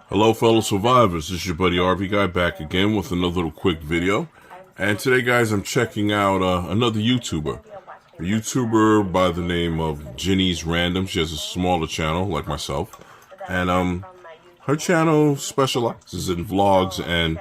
Hello fellow survivors, this is your buddy RV Guy back again with another little quick video. And today guys, I'm checking out another YouTuber. A YouTuber by the name of Ginny's Random. She has a smaller channel like myself. And her channel specializes in vlogs and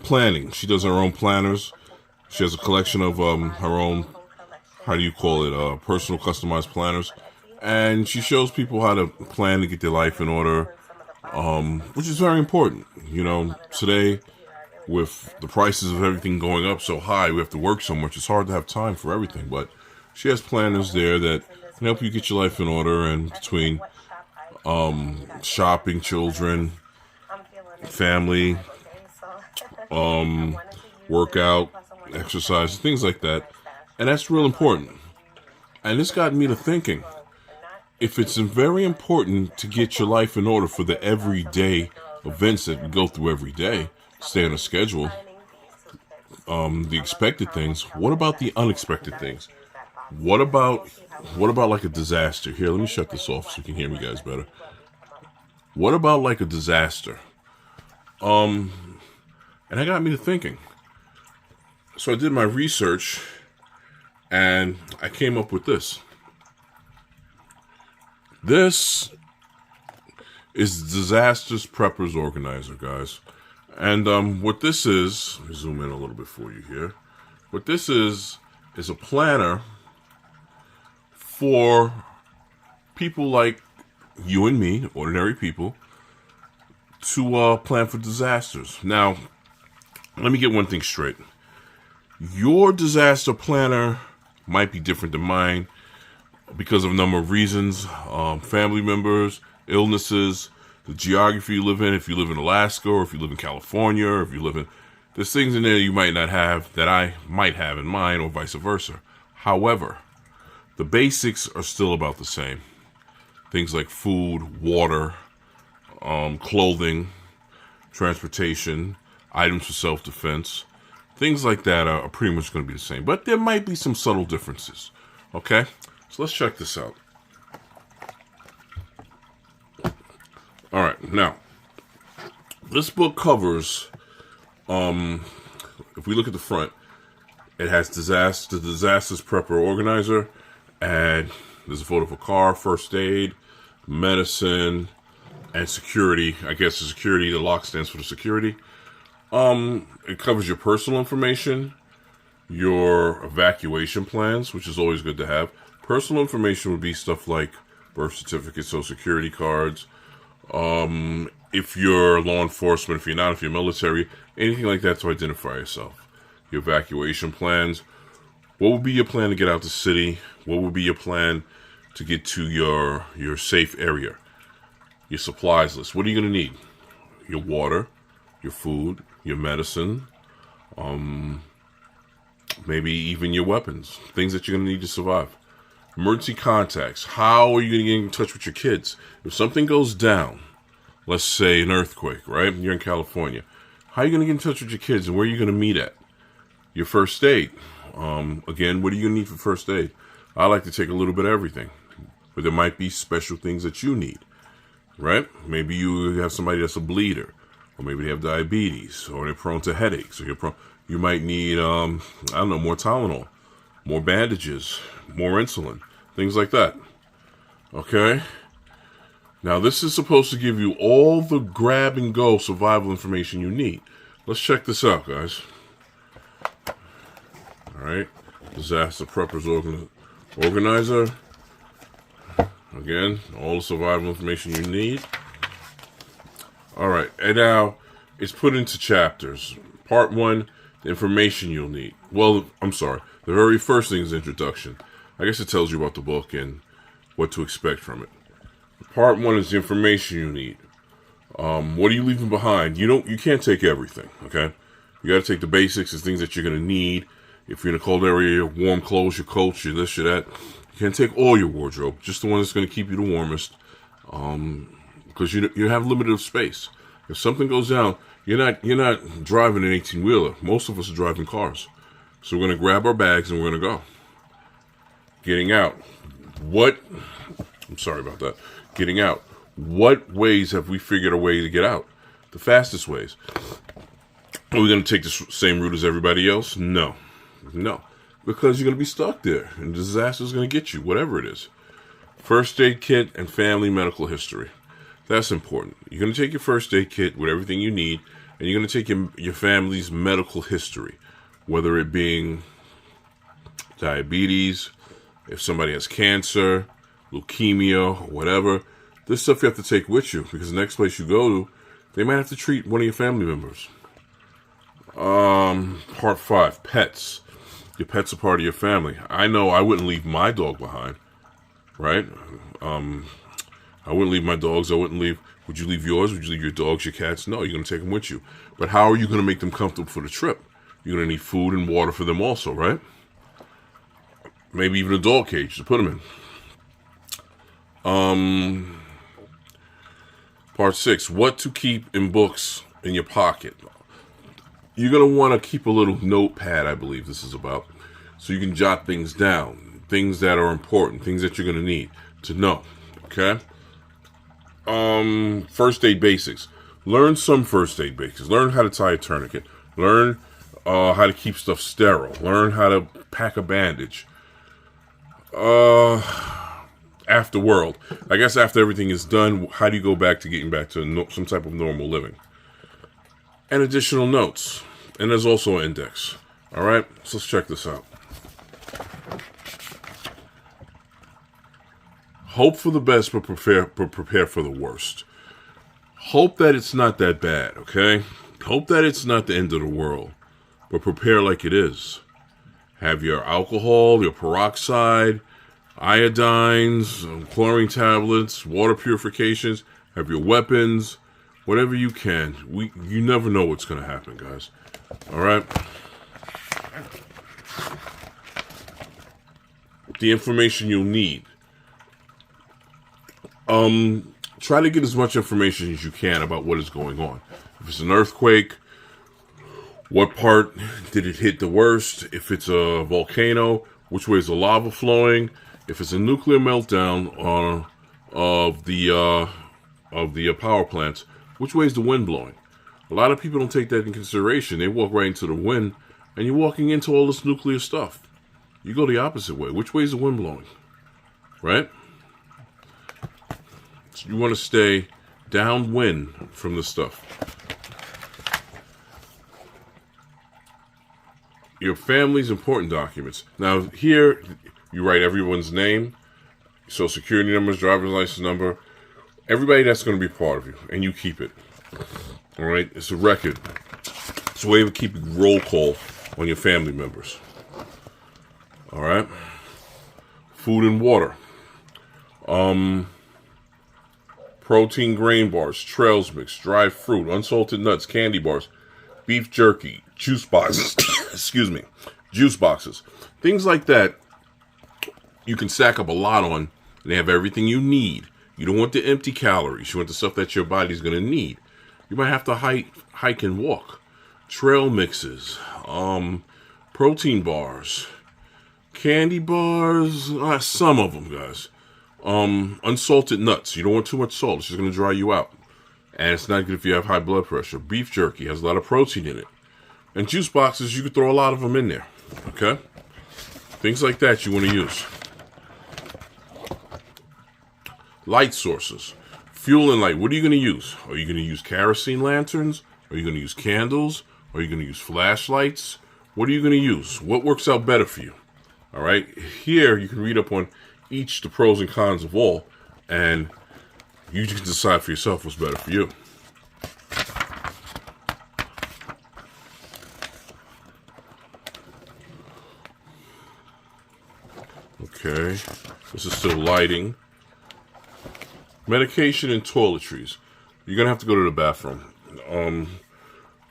planning. She does her own planners. She has a collection of her own, how do you call it, personal customized planners. And she shows people how to plan to get their life in order. Which is very important. You know, today, with the prices of everything going up so high, we have to work so much, it's hard to have time for everything. But she has planners there that can help you get your life in order, and between shopping, children, family, workout, exercise, things like that. And that's real important. And this got me to thinking, if it's very important to get your life in order for the everyday events that we go through every day, stay on a schedule, the expected things, what about the unexpected things? What about like a disaster? Here, let me shut this off so you can hear me guys better. What about like a disaster? And that got me to thinking. So I did my research and I came up with this. This is Disasters Preppers Organizer, guys. And what this is, let me zoom in a little bit for you here. What this is a planner for people like you and me, ordinary people, to plan for disasters. Now, let me get one thing straight. Your disaster planner might be different than mine, because of a number of reasons, family members, illnesses, the geography you live in, if you live in Alaska or if you live in California, or if you live in, there's things in there you might not have that I might have in mine, or vice versa. However, the basics are still about the same. Things like food, water, clothing, transportation, items for self-defense, things like that are pretty much going to be the same. But there might be some subtle differences, okay? So let's check this out. All right, now, this book covers, if we look at the front, it has the Disasters Prepper Organizer, and there's a photo of a car, first aid, medicine, and security. I guess the security, the lock stands for the security. It covers your personal information, your evacuation plans, which is always good to have. Personal information would be stuff like birth certificates, social security cards. If you're law enforcement, if you're not, if you're military, anything like that to identify yourself. Your evacuation plans. What would be your plan to get out the city? What would be your plan to get to your safe area? Your supplies list. What are you going to need? Your water, your food, your medicine, maybe even your weapons. Things that you're going to need to survive. Emergency contacts. How are you going to get in touch with your kids? If something goes down, let's say an earthquake, right? You're in California. How are you going to get in touch with your kids, and where are you going to meet at? Your first aid. Again, what are you going to need for first aid? I like to take a little bit of everything, but there might be special things that you need, right? Maybe you have somebody that's a bleeder, or maybe they have diabetes, or they're prone to headaches, or you might need, I don't know, more Tylenol, more bandages, more insulin, things like that. Okay? Now, this is supposed to give you all the grab-and-go survival information you need. Let's check this out, guys. All right. Disaster Preppers Organizer. Again, all the survival information you need. All right. And now, it's put into chapters. Part 1, the information you'll need. Well, I'm sorry. The very first thing is introduction. I guess it tells you about the book and what to expect from it. Part 1 is the information you need. What are you leaving behind? You can't take everything, okay? You got to take the basics, the things that you're going to need. If you're in a cold area, your warm clothes, your coats, your this, your that. You can't take all your wardrobe, just the one that's going to keep you the warmest, because you have limited space. If something goes down, you're not driving an 18-wheeler. Most of us are driving cars. So we're going to grab our bags and we're going to go. Getting out. I'm sorry about that. Getting out. What ways have we figured a way to get out? the fastest ways. Are we going to take the same route as everybody else? No. No. Because you're going to be stuck there, and disaster is going to get you, whatever it is. First aid kit and family medical history. That's important. You're going to take your first aid kit with everything you need, and you're going to take your family's medical history, whether it being diabetes, if somebody has cancer, leukemia, or whatever. This stuff you have to take with you, because the next place you go to, they might have to treat one of your family members. Part 5, pets. Your pets are part of your family. I know I wouldn't leave my dog behind, right? I wouldn't leave my dogs. Would you leave yours? Would you leave your dogs, your cats? No, you're going to take them with you. But how are you going to make them comfortable for the trip? You're going to need food and water for them also, right? Maybe even a dog cage to put them in. Part 6, what to keep in books in your pocket. You're going to want to keep a little notepad, I believe this is about, so you can jot things down, things that are important, things that you're going to need to know, okay? First aid basics. Learn some first aid basics. Learn how to tie a tourniquet. Learn how to keep stuff sterile. Learn how to pack a bandage. Afterworld. I guess after everything is done, how do you go back to getting back to some type of normal living? And additional notes. And there's also an index. All right, so let's check this out. Hope for the best, but prepare for the worst. Hope that it's not that bad, okay? Hope that it's not the end of the world, but prepare like it is. Have your alcohol, your peroxide, iodines, chlorine tablets, water purifications. Have your weapons, whatever you can. You never know what's going to happen, guys. All right? The information you'll need. Try to get as much information as you can about what is going on. If it's an earthquake, what part did it hit the worst? If it's a volcano, which way is the lava flowing? If it's a nuclear meltdown of the power plants, which way is the wind blowing? A lot of people don't take that in consideration. They walk right into the wind, and you're walking into all this nuclear stuff. You go the opposite way. Which way is the wind blowing? Right? So you want to stay downwind from this stuff. Your family's important documents. Now, here, you write everyone's name, social security numbers, driver's license number, everybody that's going to be part of you, and you keep it. All right? It's a record. It's a way of keeping roll call on your family members. All right? Food and water. Protein grain bars, trails mix, dried fruit, unsalted nuts, candy bars, beef jerky, juice boxes, excuse me, juice boxes. Things like that you can stack up a lot on, and they have everything you need. You don't want the empty calories. You want the stuff that your body's going to need. You might have to hike and walk. Trail mixes, protein bars, candy bars, some of them, guys. Unsalted nuts. You don't want too much salt. It's just going to dry you out. And it's not good if you have high blood pressure. Beef jerky has a lot of protein in it. And juice boxes, you could throw a lot of them in there. Okay? Things like that you want to use. Light sources. Fuel and light. What are you going to use? Are you going to use kerosene lanterns? Are you going to use candles? Are you going to use flashlights? What are you going to use? What works out better for you? All right? Here, you can read up on each the pros and cons of all, and you can decide for yourself what's better for you. Okay, this is still lighting. Medication and toiletries. You're gonna have to go to the bathroom.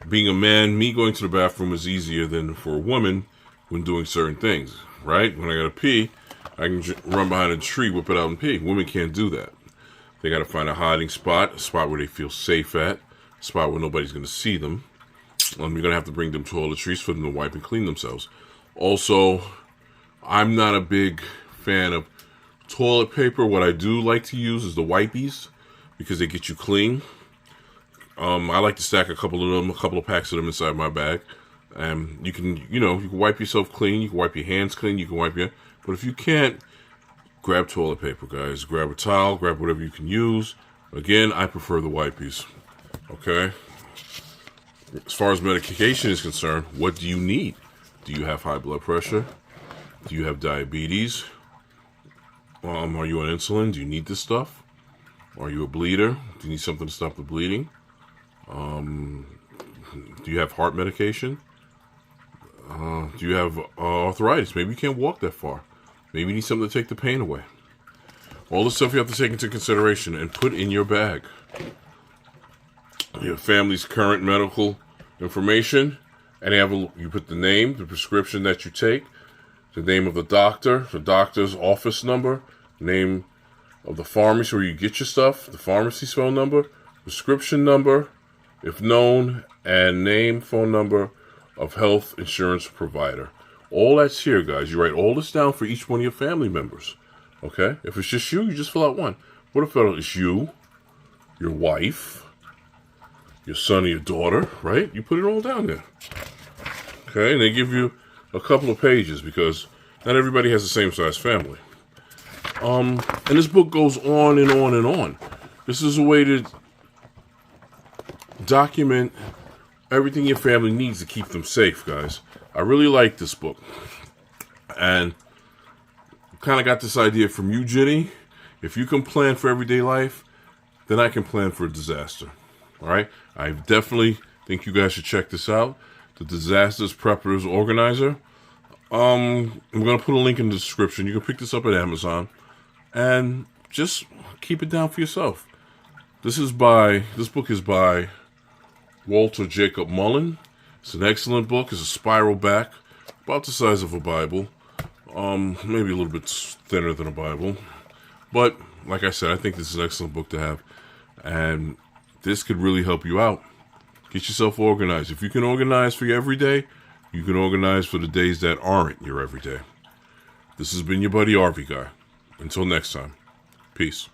Being a man, me going to the bathroom is easier than for a woman when doing certain things, right? When I gotta pee, I can run behind a tree, whip it out and pee. Women can't do that. They got to find a hiding spot, a spot where they feel safe at, a spot where nobody's going to see them. You're going to have to bring them toiletries for them to wipe and clean themselves. Also, I'm not a big fan of toilet paper. What I do like to use is the wipies because they get you clean. I like to stack a couple of packs of them inside my bag. And you can wipe yourself clean. You can wipe your hands clean. You can wipe your... But if you can't, grab toilet paper, guys. Grab a towel. Grab whatever you can use. Again, I prefer the wipies. Okay? As far as medication is concerned, what do you need? Do you have high blood pressure? Do you have diabetes? Are you on insulin? Do you need this stuff? Are you a bleeder? Do you need something to stop the bleeding? Do you have heart medication? Do you have arthritis? Maybe you can't walk that far. Maybe you need something to take the pain away. All the stuff you have to take into consideration and put in your bag. Your family's current medical information, and you put the name, the prescription that you take, the name of the doctor's office number, name of the pharmacy where you get your stuff, the pharmacy's phone number, prescription number, if known, and name, phone number of health insurance provider. All that's here, guys. You write all this down for each one of your family members. Okay? If it's just you just fill out one. What if it's you, your wife, your son or your daughter, right? You put it all down there. Okay? And they give you a couple of pages because not everybody has the same size family. And this book goes on and on and on. This is a way to document everything your family needs to keep them safe, guys. I really like this book. And kind of got this idea from you, Jenny. If you can plan for everyday life, then I can plan for a disaster. All right? I definitely think you guys should check this out. The Disasters Preppers Organizer. I'm going to put a link in the description. You can pick this up at Amazon. And just keep it down for yourself. This book is by Walter Jacob Mullen. It's an excellent book. It's a spiral back, about the size of a Bible. Maybe a little bit thinner than a Bible. But, like I said, I think this is an excellent book to have. And this could really help you out. Get yourself organized. If you can organize for your everyday, you can organize for the days that aren't your everyday. This has been your buddy RV Guy. Until next time, peace.